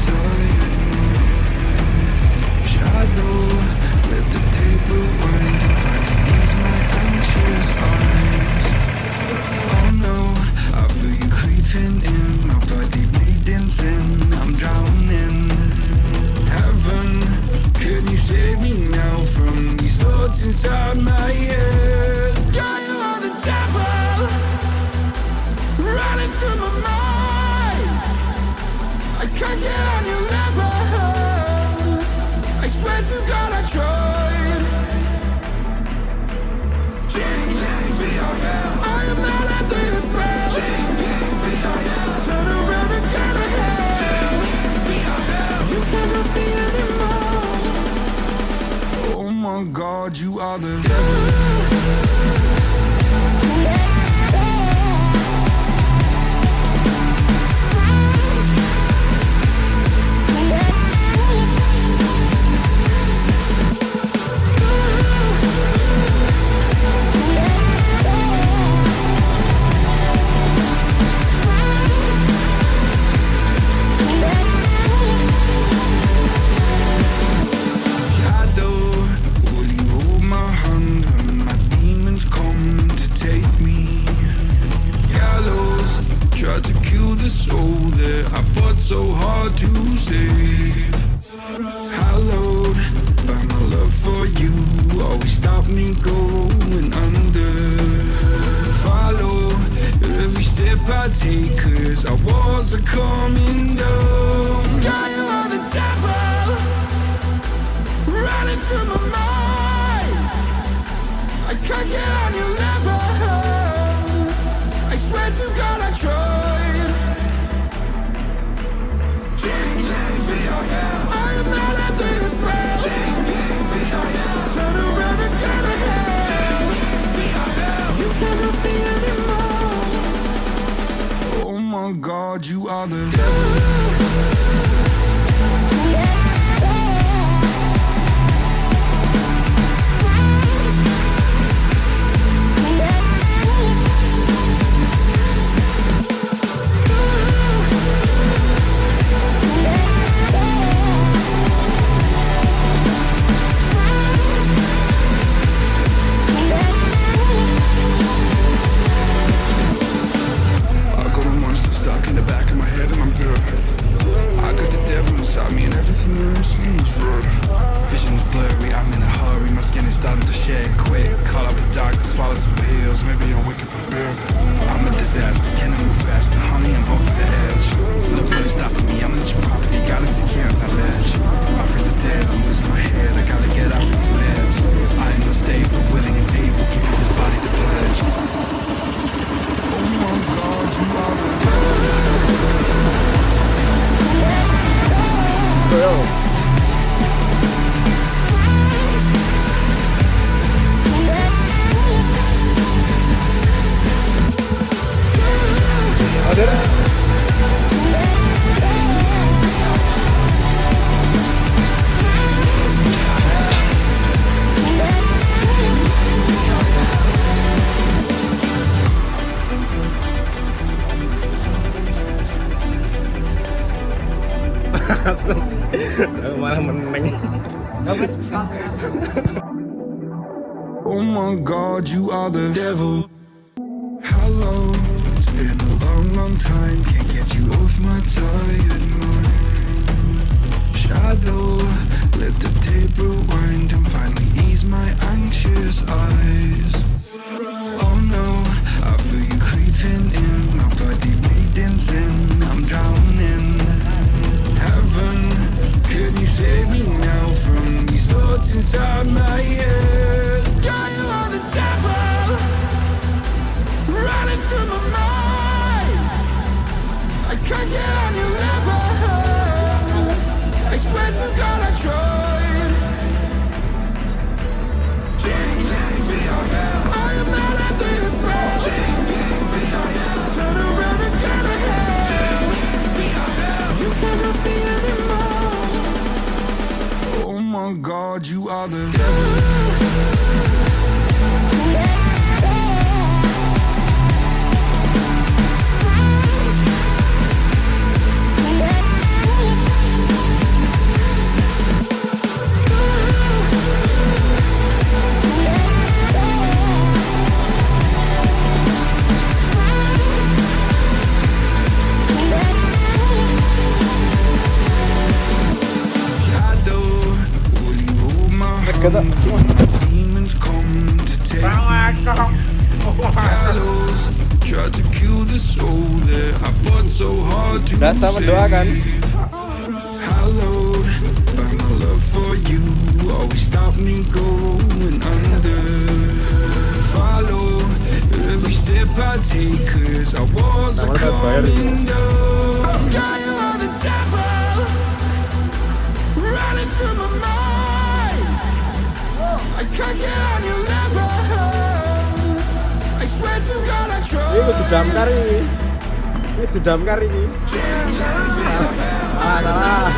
tired mind. Shadow, let the tape rewind and finally ease my anxious eyes. Oh no, I feel you creeping in, my body bleeding sin, I'm drowning. Heaven, can you save me now from these thoughts inside my head? God, you are the devil, running through my mind. I can't get on your level, I swear to God I tried. I am not under your spell. Turn around and turn ahead. You cannot be anymore. Oh my God, you are the devil. So hard to save. Hallowed by my love for you, always stop me going under. Follow every step I take, cause our walls are coming down. God, you are the devil, running through my mind. I can't get on your level, I swear to God I tried. I am not under your spell. Turn around and turn ahead. You cannot be anymore. Oh my God, you are the devil. Malah meneng. Oh my God, you are the devil. Hello, it's been a long, long time. Can't get you off my tired mind. Shadow, let the tape rewind and finally ease my anxious eyes. Oh no, I feel you creeping in, my body bleeding sin, I'm drowning. Heaven, can you save me now from these thoughts inside my head? God, you are the devil, running through my mind. I can't get on your level, I swear to God I tried. I am not under your spell. Turn around and turn ahead. You cannot be anymore. Oh my God, you are the devil. the soul that I fought so hard to Biasa mendoakan. Hallowed by my love for you, always stop me going under. Follow every step I take, cause I was a coming down. God, you are the devil, running through my mind. I can't get on your level. I swear to God I try. Ini kudu damkar ini. Ini kudu damkar ini. Salah.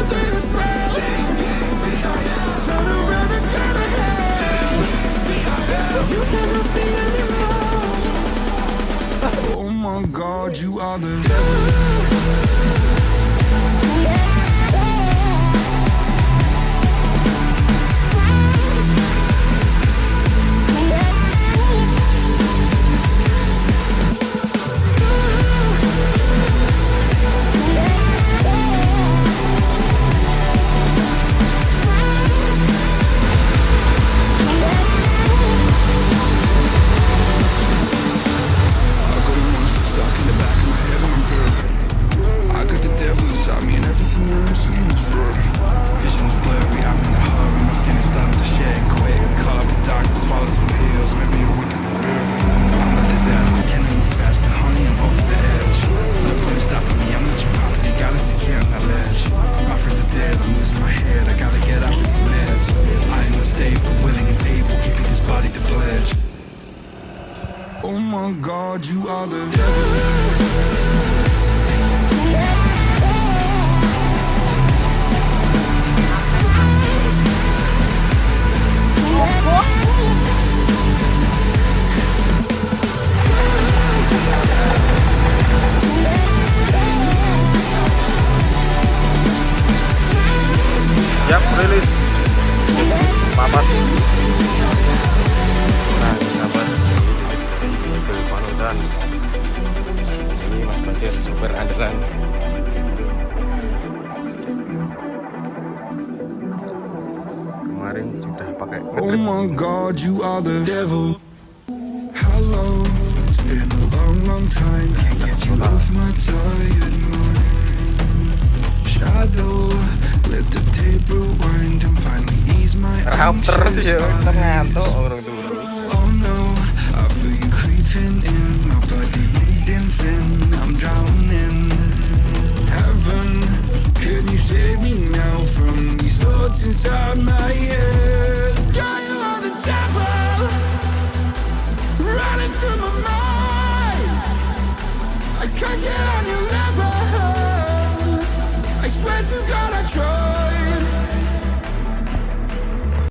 Oh my God, you are the devil. Oh my God, you are the devil. Siap rilis papat. Nah, sahabat, ini Belfano Dance. Ini Mas Basir super andalan. Kemarin sudah pakai Oh my God, you are the devil. Hello, it's been a long, long time. Can't get you off my tired mind. Shadow, let the tape rewind and finally ease my terus ya, ngantuk orang dulu. Oh no, I feel you creeping in, my body bleeding sin, I'm drowning. Heaven, can you save me now from these thoughts inside my head?